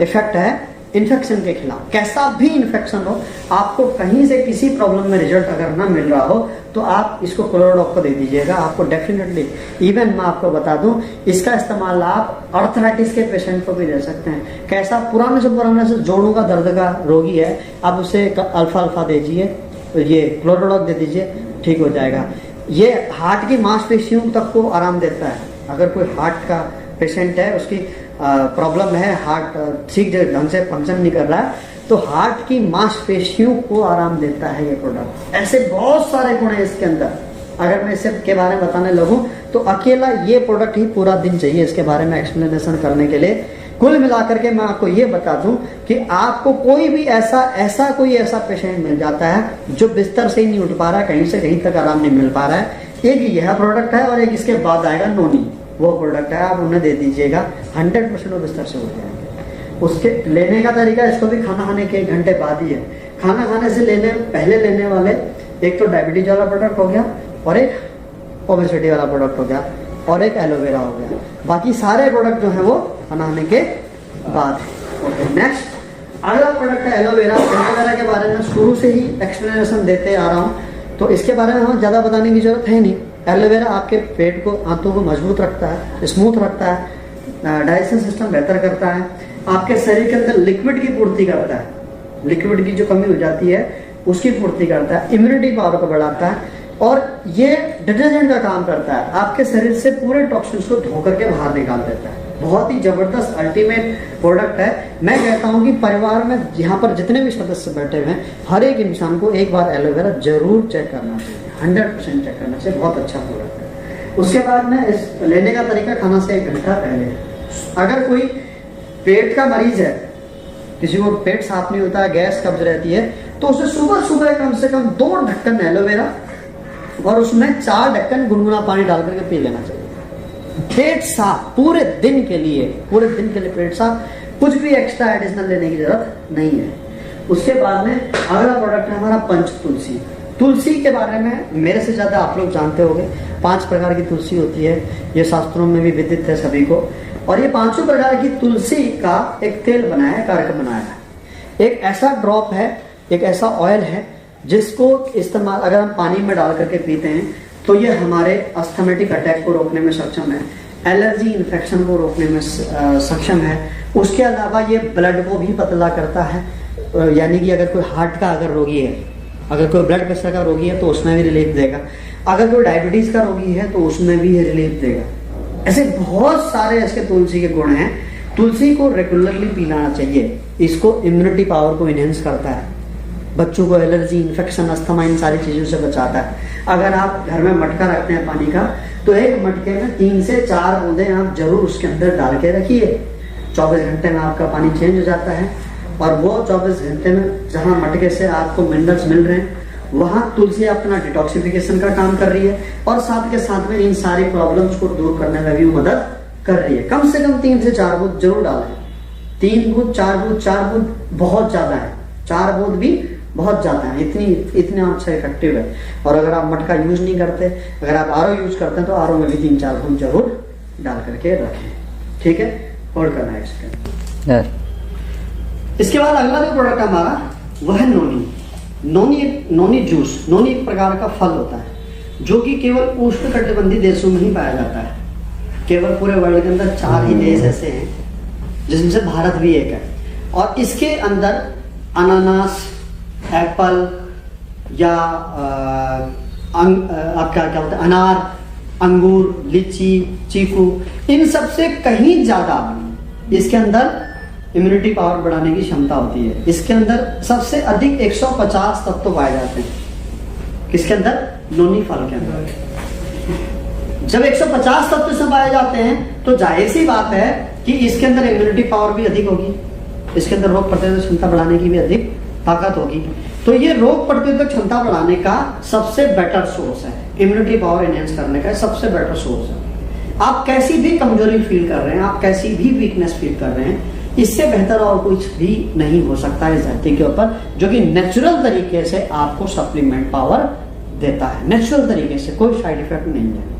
इफेक्ट है इन्फेक्शन के खिलाफ। कैसा भी इन्फेक्शन हो, आपको कहीं से किसी प्रॉब्लम में रिजल्ट अगर ना मिल रहा हो तो आप इसको क्लोरोडॉक को दे दीजिएगा, आपको डेफिनेटली। इवन मैं आपको बता दूं, इसका इस्तेमाल आप अर्थराइटिस के पेशेंट को भी दे सकते हैं। कैसा पुराने से जोड़ों का दर्द का रोगी है, आप उसे अल्फा अल्फा दे दीजिए, ये क्लोरोडॉक दे दीजिए, ठीक हो जाएगा। ये हार्ट की मांसपेशियों तक को आराम देता है। अगर कोई हार्ट का पेशेंट है, उसकी प्रॉब्लम है, हार्ट ठीक ढंग से फंक्शन नहीं कर रहा है, तो हार्ट की मांसपेशियों को आराम देता है ये प्रोडक्ट। ऐसे बहुत सारे गुण है इसके अंदर। अगर मैं इसके बारे में बताने लगूं तो अकेला ये प्रोडक्ट ही पूरा दिन चाहिए इसके बारे में एक्सप्लेनेशन करने के लिए। कुल मिलाकर के मैं आपको ये बता दूं कि आपको कोई भी ऐसा पेशेंट मिल जाता है जो बिस्तर से ही नहीं उठ पा रहा है, कहीं से कहीं तक आराम नहीं मिल पा रहा है, एक यह प्रोडक्ट है और एक इसके बाद आएगा नोनी, वो प्रोडक्ट है, आप उन्हें दे दीजिएगा, 100% वो बिस्तर से उठ जाएंगे। उसके लेने का तरीका, इसको भी खाना खाने के 1 घंटे बाद ही है। खाना खाने से पहले लेने वाले एक तो डायबिटीज वाला प्रोडक्ट हो गया, और एक ओबेसिटी वाला प्रोडक्ट हो गया, और एक एलोवेरा हो गया। बाकी सारे प्रोडक्ट जो है वो खाना खाने के बाद। ओके, नेक्स्ट अगला प्रोडक्ट है एलोवेरा। एलोवेरा के बारे में शुरू से ही एक्सप्लेनेशन देते आ रहा हूँ, तो इसके बारे में हमें ज्यादा बताने की जरूरत है नहीं। एलोवेरा आपके पेट को, आंतों को मजबूत रखता है, स्मूथ रखता है, डाइजेशन सिस्टम बेहतर करता है, आपके शरीर के अंदर लिक्विड की पूर्ति करता है, लिक्विड की जो कमी हो जाती है उसकी पूर्ति करता है, इम्यूनिटी पावर को बढ़ाता है, और ये डिटर्जेंट का काम करता है, आपके शरीर से पूरे टॉक्सिन्स को धो करके बाहर निकाल देता है। बहुत ही जबरदस्त अल्टीमेट प्रोडक्ट है। मैं कहता हूँ कि परिवार में यहाँ पर जितने भी सदस्य बैठे हुए हैं, हर एक इंसान को एक बार एलोवेरा जरूर चेक करना चाहिए, 100% चेक करना चाहिए। बहुत अच्छा प्रोडक्ट है। उसके बाद में इस लेने का तरीका खाना से 1 घंटा पहले, अगर कोई पेट का मरीज है, किसी को पेट साफ नहीं होता है, गैस कब्ज रहती है, तो उसे सुबह सुबह कम से कम 2 ढक्कन एलोवेरा और उसमें 4 ढक्कन गुनगुना पानी डाल करके पी लेना चाहिए। पेट साफ पूरे दिन के लिए, पूरे दिन के लिए पेट साफ, कुछ भी एक्स्ट्रा एडिशनल लेने की जरूरत नहीं है। उसके बाद में अगला प्रोडक्ट है हमारा पंच तुलसी। तुलसी के बारे में मेरे से ज्यादा आप लोग जानते होंगे। 5 प्रकार की तुलसी होती है, ये शास्त्रों में भी विदित है सभी को। और ये 5 प्रकार की तुलसी का एक तेल बनाया है, कारक बनाया है। एक ऐसा ड्रॉप है, एक ऐसा ऑयल है जिसको इस्तेमाल अगर हम पानी में डाल करके पीते हैं तो ये हमारे अस्थमेटिक अटैक को रोकने में सक्षम है, एलर्जी इन्फेक्शन को रोकने में सक्षम है। उसके अलावा ये ब्लड को भी पतला करता है, यानी कि अगर कोई हार्ट का अगर रोगी है, अगर कोई ब्लड प्रेशर का रोगी है तो उसमें भी रिलीफ देगा, अगर कोई डायबिटीज का रोगी है तो उसमें भी ये रिलीफ देगा। ऐसे बहुत सारे इसके तुलसी के गुण हैं। तुलसी को रेगुलरली पीना चाहिए, इसको इम्यूनिटी पावर को इनहेंस करता है, बच्चों को एलर्जी इन्फेक्शन अस्थमा इन सारी चीजों से बचाता है। अगर आप घर में मटका रखते हैं पानी का, तो एक मटके में 3 से 4 बूंदे आप जरूर उसके अंदर डाल के रखिए। 24 घंटे में आपका पानी चेंज हो जाता है, और वो 24 घंटे में जहां मटके से आपको मिनरल्स मिल रहे हैं वहां तुलसी अपना डिटॉक्सिफिकेशन का काम कर रही है, और साथ के साथ में इन सारी प्रॉब्लम्स को दूर करने में भी मदद कर रही है। कम से कम 3 से 4 बूंद जरूर डालें। 3 बूंद 4 बूंद 4 बूंद बहुत ज्यादा है, 4 बूंद भी बहुत ज्यादा है, इतना अच्छा इफेक्टिव है। और अगर आप मटका यूज नहीं करते, अगर आप आरओ यूज करते हैं तो आरओ में भी 3-4 बूंद जरूर डाल करके रखें। ठीक है, होल्ड करना है इसके। इसके बाद अगला जो प्रोडक्ट हमारा वह है नोनी। Noni juice. नोनी एक प्रकार का फल होता है जो कि केवल उष्णकटिबंधीय देशों में ही पाया जाता है। केवल पूरे वर्ल्ड के अंदर 4 ही देश ऐसे हैं, जिसमें से भारत भी एक है। और इसके अंदर अनानास, एप्पल या आपका क्या बोलते हैं, अनार, अंगूर, लीची, चीकू, इन सब से कहीं ज्यादा इसके अंदर इम्यूनिटी पावर बढ़ाने की क्षमता होती है। इसके अंदर सबसे अधिक 150 तत्व पाए जाते हैं। किसके अंदर? नोनी फल के अंदर। जब 150 तत्व से पाए जाते हैं तो जाहिर सी बात है कि इसके अंदर इम्यूनिटी पावर भी अधिक होगी, इसके अंदर रोग प्रतिरोधक क्षमता बढ़ाने की भी अधिक ताकत होगी। तो ये रोग प्रतिरोधक क्षमता बढ़ाने का सबसे बेटर सोर्स है, इम्यूनिटी पावर एनहेंस करने का सबसे बेटर सोर्स है। आप कैसी भी कमजोरी फील कर रहे हैं, आप कैसी भी वीकनेस फील कर रहे हैं, इससे बेहतर और कुछ भी नहीं हो सकता है इस धरती के ऊपर, जो कि नेचुरल तरीके से आपको सप्लीमेंट पावर देता है। नेचुरल तरीके से, कोई साइड इफेक्ट नहीं है।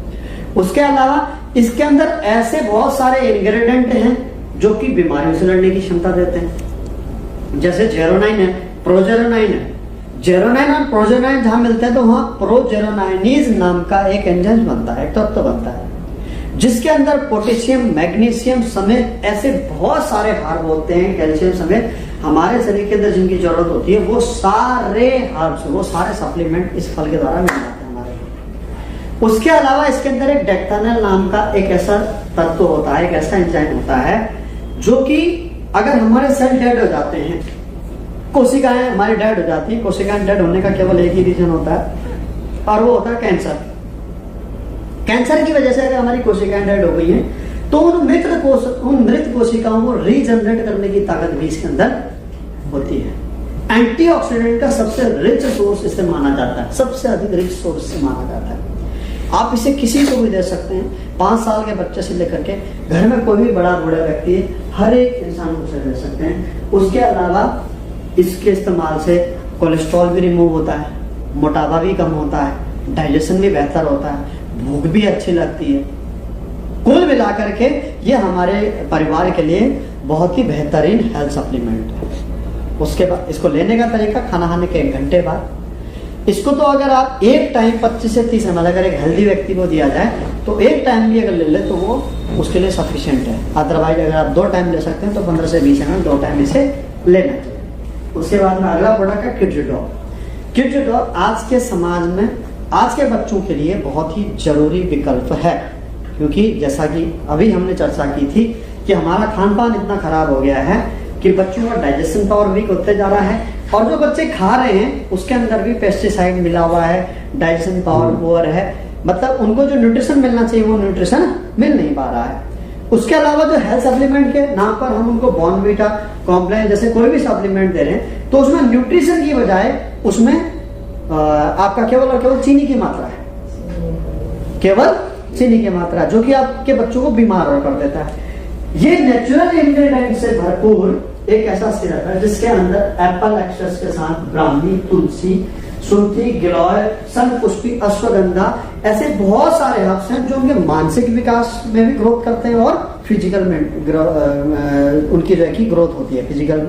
उसके अलावा इसके अंदर ऐसे बहुत सारे इंग्रेडिएंट हैं जो कि बीमारियों से लड़ने की क्षमता देते हैं। जैसे जेरोनाइन है, प्रोजेरोनाइन है। जेरोनाइन और प्रोजेरोनाइन जहां मिलते हैं तो वहां प्रोजेरोनाइनीज नाम का एक एंजाइम बनता है, एक तत्व बनता है, जिसके अंदर पोटेशियम, मैग्नीशियम समेत ऐसे बहुत सारे हार्ब होते हैं, कैल्शियम समेत हमारे शरीर के अंदर जिनकी जरूरत होती है, वो सारे हार्ब्स, वो सारे सप्लीमेंट इस फल के द्वारा मिल जाते हैं हमारे को। उसके अलावा इसके अंदर एक डेक्टानल नाम का एक ऐसा तत्व होता है, एक ऐसा एंजाइम होता है जो कि अगर हमारे सेल डेड हो जाते हैं, कोशिकाएं हमारी डेड हो जाती है, कोशिकाएं डेड होने का केवल एक ही रीजन होता है और वो होता है कैंसर। कैंसर की वजह से अगर हमारी कोशिकाएं डेड हो गई हैं तो उन मृत कोशिकाओं को रीजनरेट करने की ताकत भी इसके अंदर होती है। एंटीऑक्सीडेंट का सबसे रिच सोर्स इसे माना जाता है, सबसे अधिक रिच सोर्स से माना जाता है। आप इसे किसी को भी दे सकते हैं, 5 साल के बच्चे से लेकर के घर में कोई भी बड़ा बूढ़ा व्यक्ति है, हर एक इंसान को इसे दे सकते हैं। उसके अलावा इसके इस्तेमाल से कोलेस्ट्रॉल भी रिमूव होता है, मोटापा भी कम होता है, डाइजेशन भी बेहतर होता है, भूख भी अच्छी लगती है। कुल मिलाकर के ये हमारे परिवार के लिए बहुत ही बेहतरीन हेल्थ सप्लीमेंट है। उसके बाद इसको लेने का तरीका, खाना खाने के 1 घंटे बाद इसको तो अगर आप एक टाइम 25 से 30 ml अगर एक हेल्दी व्यक्ति को दिया जाए तो एक टाइम भी अगर ले ले तो वो उसके लिए सफिशिएंट है। अदरवाइज अगर आप 2 टाइम ले सकते हैं तो 15 से 20 ml 2 टाइम इसे लेना चाहिए। उसके बाद में अगला प्रोडक्ट है किड्स ड्रॉप। किड्स ड्रॉप आज के समाज में, आज के बच्चों के लिए बहुत ही जरूरी विकल्प है, क्योंकि जैसा कि अभी हमने चर्चा की थी कि हमारा खान पान इतना खराब हो गया है कि बच्चों का डाइजेशन पावर वीक होते जा रहा है, और जो बच्चे खा रहे हैं उसके अंदर भी पेस्टिसाइड मिला हुआ है, डाइजेशन पावर पुअर है, मतलब उनको जो न्यूट्रिशन मिलना चाहिए वो न्यूट्रिशन मिल नहीं पा रहा है। उसके अलावा जो हेल्थ सप्लीमेंट के नाम पर हम उनको बॉर्नवीटा, कॉम्प्लान जैसे कोई भी सप्लीमेंट दे रहे हैं, तो उसमें न्यूट्रिशन की बजाय उसमें आपका केवल और केवल चीनी की मात्रा है, केवल चीनी की मात्रा, जो कि आपके बच्चों को बीमार कर देता है। ये नेचुरल इंग्रेडिएंट से भरपूर एक ऐसा सिरप है जिसके अंदर एप्पल एक्सट्रैक्ट के साथ ब्राह्मी, तुलसी, सुंठी, गिलोय, शंखपुष्पी, अश्वगंधा, ऐसे बहुत सारे हर्ब्स हैं जो उनके मानसिक विकास में भी ग्रोथ करते हैं और फिजिकल में उनकी जो है की ग्रोथ होती है, फिजिकल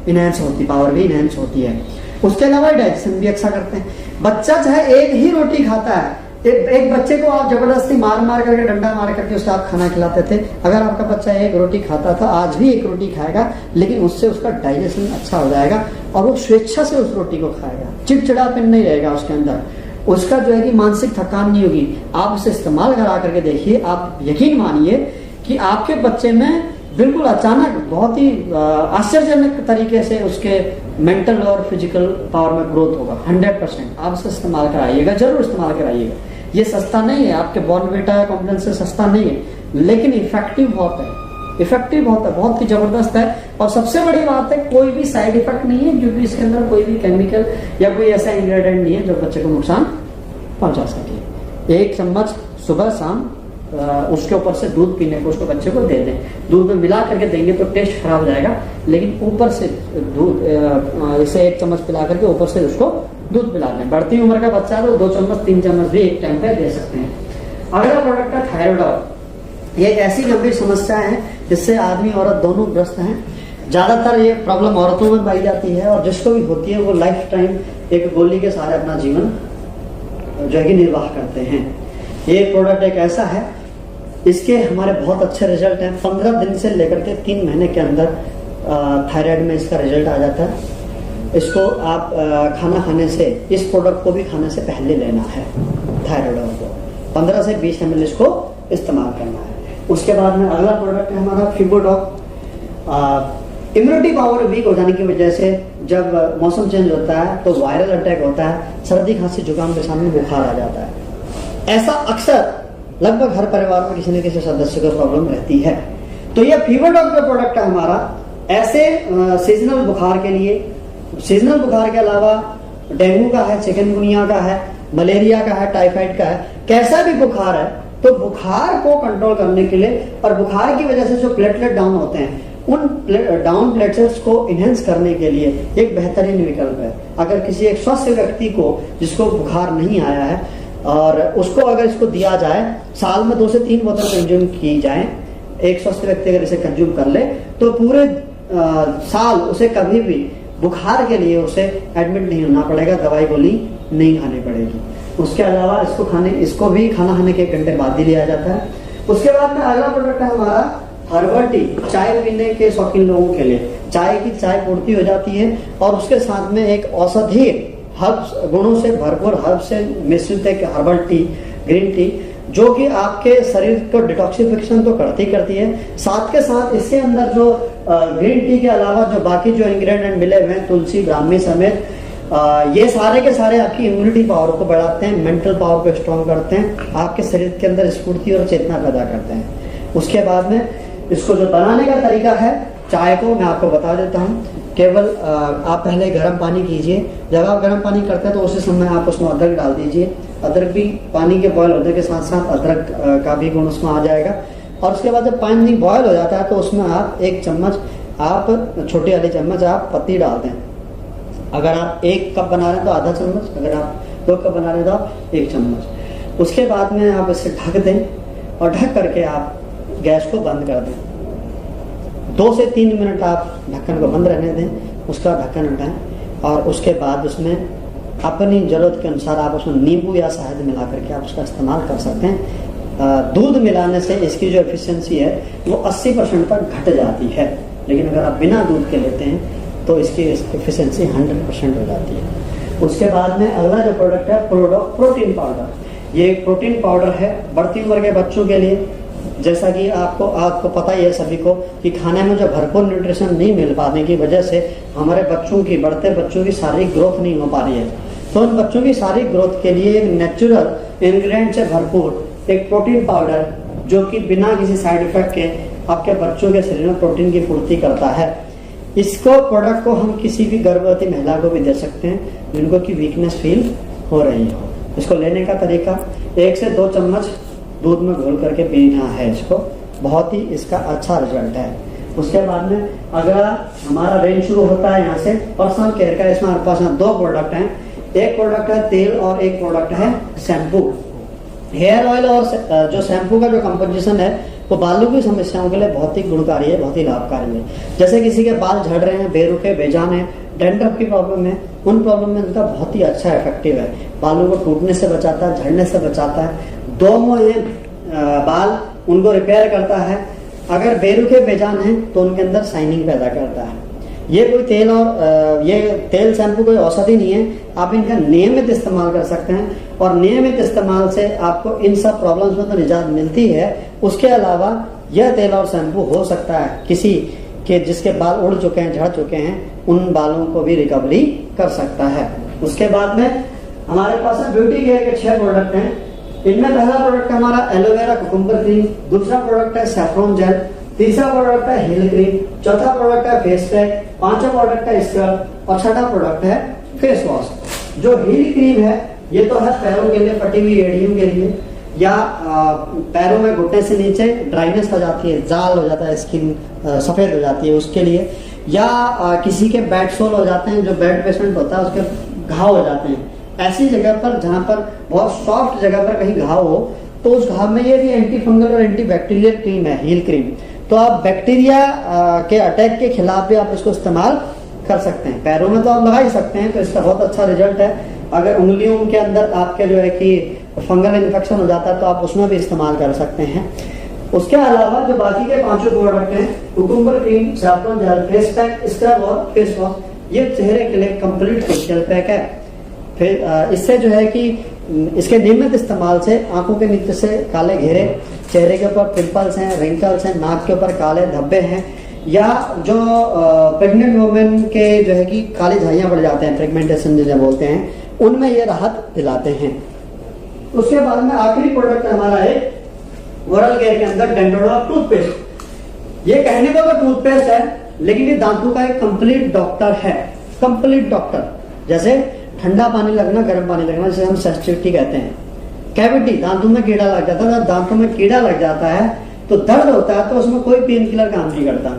इनहेंस होती है, पावर भी इनहेंस होती है। उसके अलावा डाइजेशन भी अच्छा करते हैं। बच्चा चाहे एक ही रोटी खाता है, एक बच्चे को आप जबरदस्ती मार मार करके, डंडा मार करके उसका आप खाना खिलाते थे, अगर आपका बच्चा एक रोटी खाता था, आज भी एक रोटी खाएगा, लेकिन उससे उसका डाइजेशन अच्छा हो जाएगा और वो स्वेच्छा से उस रोटी को खाएगा, चिड़चिड़ापन नहीं रहेगा उसके अंदर, उसका जो है कि मानसिक थकान नहीं होगी। आप उसे इस्तेमाल करा करके देखिए, आप यकीन मानिए कि आपके बच्चे में बिल्कुल अचानक बहुत ही आश्चर्यजनक तरीके से उसके मेंटल और फिजिकल पावर में ग्रोथ होगा। 100% आप इसे इस्तेमाल कराइएगा, जरूर इस्तेमाल कराइएगा। ये सस्ता नहीं है, आपके बॉर्नवीटा कॉम्प्लान से सस्ता नहीं है, लेकिन इफेक्टिव बहुत है, इफेक्टिव बहुत है, बहुत ही जबरदस्त है। और सबसे बड़ी बात है, कोई भी साइड इफेक्ट नहीं है, क्योंकि इसके अंदर कोई भी केमिकल या कोई ऐसा इंग्रेडिएंट नहीं है जो बच्चे को नुकसान पहुंचा सके। 1 चम्मच सुबह शाम उसके ऊपर से दूध पीने को उसको बच्चे को दे दें। दूध में मिला करके देंगे तो टेस्ट खराब हो जाएगा, लेकिन ऊपर से दूध इसे 1 चम्मच पिला करके ऊपर से उसको दूध पिला दें। बढ़ती उम्र का बच्चा है तो 2 चम्मच 3 चम्मच भी एक टाइम पे दे सकते हैं। अगला प्रोडक्ट है थायराइड। ये एक ऐसी गंभीर समस्या है जिससे आदमी औरत दोनों ग्रस्त हैं। ज्यादातर ये प्रॉब्लम औरतों में पाई जाती है, और जिसको भी होती है वो लाइफ टाइम एक गोली के सहारे अपना जीवन जो है निर्वाह करते हैं। ये प्रोडक्ट एक ऐसा है, इसके हमारे बहुत अच्छे रिजल्ट हैं। 15 दिन से लेकर के 3 महीने के अंदर थायराइड में इसका रिजल्ट आ जाता है। इसको आप खाना खाने से, इस प्रोडक्ट को भी खाने से पहले लेना है। थायराइड को 15 से 20 ml इसको इस्तेमाल करना है। उसके बाद में अगला प्रोडक्ट है हमारा फिबोडॉक। इम्यूनिटी पावर वीक हो जाने की वजह से जब मौसम चेंज होता है तो वायरल अटैक होता है, सर्दी खांसी जुकाम के सामने बुखार आ जाता है। ऐसा अक्सर लगभग हर परिवार में किसी न किसी सदस्य को प्रॉब्लम रहती है। तो ये फिबोडॉक जो प्रोडक्ट है हमारा, ऐसे सीजनल बुखार के लिए, सीजनल बुखार के अलावा डेंगू का है, चिकनगुनिया का है, मलेरिया का है, टाइफाइड का है, कैसा भी बुखार है, तो बुखार को कंट्रोल करने के लिए और बुखार की वजह से जो प्लेटलेट डाउन होते हैं, उन डाउन प्लेटलेट्स को इनहेंस करने के लिए एक बेहतरीन विकल्प है। अगर किसी एक स्वस्थ व्यक्ति को जिसको बुखार नहीं आया है और उसको अगर इसको दिया जाए, साल में 2 से 3 बोतल कंज्यूम की जाए, एक स्वस्थ व्यक्ति अगर इसे कंज्यूम कर ले तो पूरे साल उसे कभी भी बुखार के लिए उसे एडमिट नहीं होना पड़ेगा, दवाई गोली नहीं खानी पड़ेगी। उसके अलावा इसको भी खाना खाने के 1 घंटे बाद ही लिया जाता है। उसके बाद में अगला प्रोडक्ट है हमारा हर्बल टी। चाय पीने के शौकीन लोगों के लिए चाय की चाय पूर्ति हो जाती है, और उसके साथ में एक औषधीय हर्ब्स गुणों से भरपूर हर्ब से मिश्रित एक हर्बल टी, ग्रीन टी, जो कि आपके शरीर को डिटॉक्सिफिकेशन तो करती है, साथ के साथ इसके अंदर जो ग्रीन टी के अलावा जो बाकी जो इंग्रेडिएंट मिले हुए हैं, तुलसी, ब्राह्मी समेत, ये सारे के सारे आपकी इम्यूनिटी पावर को बढ़ाते हैं, मेंटल पावर को स्ट्रॉन्ग करते हैं, आपके शरीर के अंदर स्फूर्ति और चेतना पैदा करते हैं। उसके बाद में इसको जो बनाने का तरीका है, चाय को मैं आपको बता देता हूँ। केवल आप पहले गर्म पानी कीजिए, जब आप गर्म पानी करते हैं तो उसी समय आप उसमें अदरक डाल दीजिए। अदरक भी पानी के बॉयल होने के साथ साथ अदरक का भी गुण उसमें आ जाएगा। और उसके बाद जब पानी बॉयल हो जाता है तो उसमें आप 1 चम्मच, आप छोटी वाली चम्मच आप पत्ती डाल दें। अगर आप 1 कप बना रहे हैं तो आधा चम्मच, अगर आप 2 कप बना रहे हैं तो 1 चम्मच। उसके बाद में आप इसे ढक दें, और ढक करके आप गैस को बंद कर दें। 2 से 3 मिनट आप ढक्कन को बंद रहने दें, उसका ढक्कन उठाएं, और उसके बाद उसमें अपनी जरूरत के अनुसार आप उसमें नींबू या शहद मिला करके आप उसका इस्तेमाल कर सकते हैं। दूध मिलाने से इसकी जो एफिशिएंसी है वो 80% तक घट जाती है, लेकिन अगर आप बिना दूध के लेते हैं तो इसकी एफिशिएंसी 100% हो जाती है। उसके बाद में अगला जो प्रोडक्ट है प्रोटीन पाउडर। ये एक प्रोटीन पाउडर है बढ़ती उम्र के बच्चों के लिए। जैसा कि आपको पता ही है सभी को कि खाने में जो भरपूर न्यूट्रिशन नहीं मिल पाने की वजह से हमारे बढ़ते बच्चों की शारीरिक ग्रोथ नहीं हो पा रही है। तो उन बच्चों की शारीरिक ग्रोथ के लिए एक नेचुरल इंग्रेडिएंट से भरपूर एक प्रोटीन पाउडर, जो कि बिना किसी साइड इफेक्ट के आपके बच्चों के शरीर में प्रोटीन की पूर्ति करता है। इसको प्रोडक्ट को हम किसी भी गर्भवती महिला को भी दे सकते हैं जिनको की वीकनेस फील हो रही हो। इसको लेने का तरीका 1 से 2 चम्मच दूध में घोल करके पीना है। इसको बहुत ही इसका अच्छा रिजल्ट है। उसके बाद में अगला हमारा रेंज शुरू होता है यहाँ से पर्सनल केयर का। इसमें हमारे पास 2 प्रोडक्ट हैं। एक प्रोडक्ट है तेल और एक प्रोडक्ट है शैम्पू। हेयर ऑयल और जो शैम्पू का जो कंपोजिशन है वो बालों की समस्याओं के लिए बहुत ही गुणकारी है, बहुत ही लाभकारी है। जैसे किसी के बाल झड़ रहे हैं, बेरुखे बेजान है, डैंड्रफ की प्रॉब्लम है, उन प्रॉब्लम में इनका बहुत ही अच्छा इफेक्टिव है। बालों को टूटने से बचाता है, झड़ने से बचाता है, दोमो बाल उनको रिपेयर करता है। अगर बेरुखे बेजान है तो उनके अंदर शाइनिंग पैदा करता है। ये कोई तेल और ये तेल शैम्पू कोई औषधि नहीं है, आप इनका नियमित इस्तेमाल कर सकते हैं और नियमित इस्तेमाल से आपको इन सब प्रॉब्लम्स में तो निजात मिलती है। उसके अलावा यह तेल और शैम्पू हो सकता है किसी के जिसके बाल उड़ चुके हैं, झड़ चुके हैं, उन बालों को भी रिकवरी कर सकता है। उसके बाद में हमारे पास ब्यूटी केयर के 6 प्रोडक्ट हैं। इनमें पहला प्रोडक्ट हमारा एलोवेरा कुकुम्बर क्रीम, दूसरा प्रोडक्ट है सैफ्रॉन जेल, तीसरा प्रोडक्ट है हिल क्रीम, चौथा प्रोडक्ट है फेस पैक, पांचवा प्रोडक्ट है स्क्रब और छठा प्रोडक्ट है फेस वॉश। जो हिल क्रीम है ये तो है पैरों के लिए, फटी हुई एड़ियों के लिए, या पैरों में घुटने से नीचे ड्राइनेस हो जाती है, जाल हो जाता है, स्किन सफेद हो जाती है उसके लिए, या किसी के बैड सोल हो जाते हैं, जो बेड पेशेंट होता है उसके घाव हो जाते हैं। ऐसी जगह पर जहां पर बहुत सॉफ्ट जगह पर कहीं घाव हो तो उस घाव में ये भी एंटी फंगल और एंटी बैक्टीरियल क्रीम है हील क्रीम। तो आप बैक्टीरिया के अटैक के खिलाफ भी आप इसको इस्तेमाल कर सकते हैं। पैरों में तो आप लगा ही सकते हैं, तो इसका बहुत अच्छा रिजल्ट है। अगर उंगलियों के अंदर आपके जो है कि फंगल इन्फेक्शन हो जाता है तो आप उसमें भी इस्तेमाल कर सकते हैं। उसके अलावा जो बाकी के 5 प्रोडक्ट हैं, cucumber cream, saffron gel, face pack, scrub और फेस वॉश, ये चेहरे के लिए कंप्लीट फेशियल पैक है। फिर इससे जो है कि इसके नियमित इस्तेमाल से आंखों के नीचे से काले घेरे, चेहरे के ऊपर पिंपल्स हैं, रिंकल्स हैं, नाक के ऊपर काले धब्बे हैं, या जो प्रेग्नेंट वुमेन के जो है कि काली झाइयां पड़ जाते हैं, फ्रेगमेंटेशन जिसे बोलते हैं, उनमें ये राहत दिलाते हैं। उसके बाद में आखिरी प्रोडक्ट हमारा है ओरल केयर के अंदर डेंटोडॉल टूथपेस्ट। ये कहने को तो टूथपेस्ट है लेकिन ये दांतों का एक कंप्लीट डॉक्टर है, कंप्लीट डॉक्टर। जैसे ठंडा पानी लगना, गर्म पानी लगना, जिसे हम सेंसिटिविटी कहते हैं। कैविटी, दांतों में कीड़ा लग जाता है, जब दांतों में कीड़ा लग जाता है तो दर्द होता है, तो उसमें कोई पेन किलर काम नहीं करता।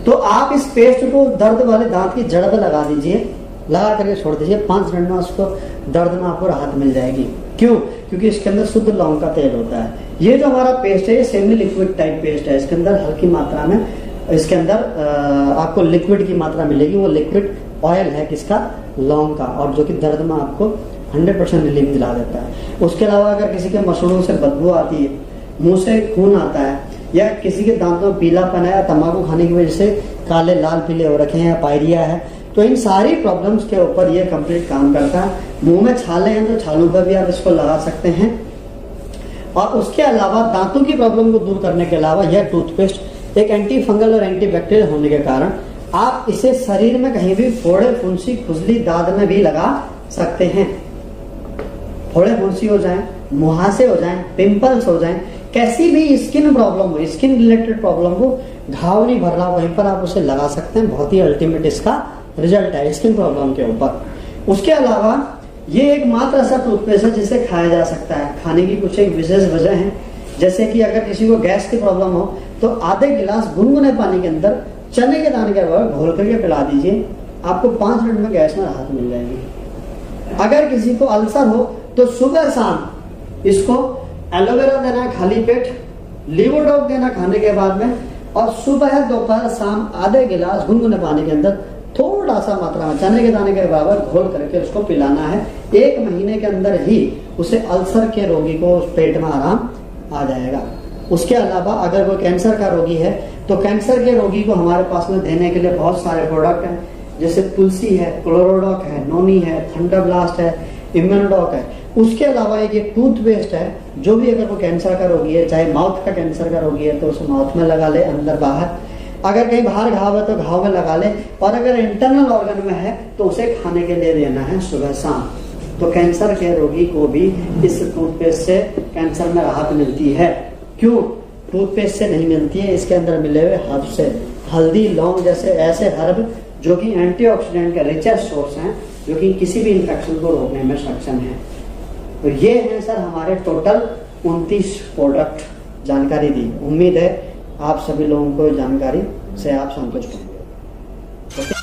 तो आप इस पेस्ट को दर्द वाले दांत की जड़ पे लगा दीजिए, लगा करके छोड़ दीजिए, 5 मिनट में उसको दर्द में आपको राहत मिल जाएगी। क्यों? क्योंकि इसके अंदर शुद्ध लौंग का तेल होता है। ये जो हमारा पेस्ट है ये सेमी लिक्विड टाइप पेस्ट है। इसके अंदर हल्की मात्रा में इसके अंदर आपको लिक्विड की मात्रा मिलेगी। वो लिक्विड ऑयल है किसका? लौंग का, और जो कि दर्द में आपको 100% रिलीफ दिला देता है। उसके अलावा अगर किसी के मसूड़ों से बदबू आती है, मुंह से खून आता है, या किसी के दांतों में पीलापन है, तंबाकू खाने की वजह से काले लाल पीले हो रखे हैं, या पायरिया है, तो इन सारी प्रॉब्लम्स के ऊपर ये कंप्लीट काम करता है। मुंह में छाले हैं तो छालों पर भी आप इसको लगा सकते हैं। और उसके अलावा दांतों की प्रॉब्लम को दूर करने के अलावा यह टूथपेस्ट एक एंटी फंगल और एंटी बैक्टीरियल होने के कारण आप इसे शरीर में कहीं भी फोड़े, फुंसी, खुजली, दाद में भी लगा सकते हैं। फोड़े फुंसी हो जाएं, मुहासे हो जाएं, पिंपल्स हो जाएं, कैसी भी स्किन प्रॉब्लम हो, स्किन रिलेटेड प्रॉब्लम हो, घाव नहीं भर रहा, वहीं पर आप उसे लगा सकते हैं। बहुत ही अल्टीमेट इसका रिजल्ट है स्किन प्रॉब्लम के ऊपर। उसके अलावा ये एकमात्र ऐसा टूथपेस्ट है जिसे खाया जा सकता है। खाने की कुछ एक विशेष वजह है, जैसे कि अगर किसी को गैस की प्रॉब्लम हो तो आधे गिलास गुनगुने पानी के अंदर चने के दाने के बाद घोल करके पिला दीजिए, आपको 5 मिनट में गैस में राहत मिल जाएगी। अगर किसी को अल्सर हो तो सुबह शाम इसको एलोवेरा देना खाली पेट, लिवोडॉप देना खाने के बाद में, और सुबह दोपहर शाम आधे गिलास गुनगुने पानी के अंदर थोड़ा सा मात्रा में चने के दाने के बराबर घोल करके उसको पिलाना है। 1 महीने के अंदर ही उसे अल्सर के रोगी को पेट में आराम आ जाएगा। उसके अलावा अगर कोई कैंसर का रोगी है तो कैंसर के रोगी को हमारे पास में देने के लिए बहुत सारे प्रोडक्ट हैं, जैसे तुलसी है, क्लोरोडॉक है, नोनी है, थंडर ब्लास्ट है, इम्यूनोडॉक है। उसके अलावा एक टूथपेस्ट है, जो भी अगर वो कैंसर का रोगी है, चाहे माउथ का कैंसर का रोगी है तो उसे माउथ में लगा ले, अंदर बाहर। अगर कहीं बाहर घाव है तो घाव में लगा ले, और अगर इंटरनल ऑर्गन में है तो उसे खाने के लिए देना है सुबह शाम। तो कैंसर के रोगी को भी इस टूथपेस्ट से कैंसर में राहत मिलती है। क्यों? टूथपेस्ट से नहीं मिलती है, इसके अंदर मिले हुए हर्ब से, हल्दी, लौंग जैसे ऐसे हर्ब जो कि एंटीऑक्सीडेंट के रिचेस्ट सोर्स हैं, जो कि किसी भी इंफेक्शन को रोकने में सक्षम है। तो ये है सर हमारे टोटल 29 प्रोडक्ट जानकारी दी। उम्मीद है आप सभी लोगों को जानकारी से आप संतुष्ट होंगे।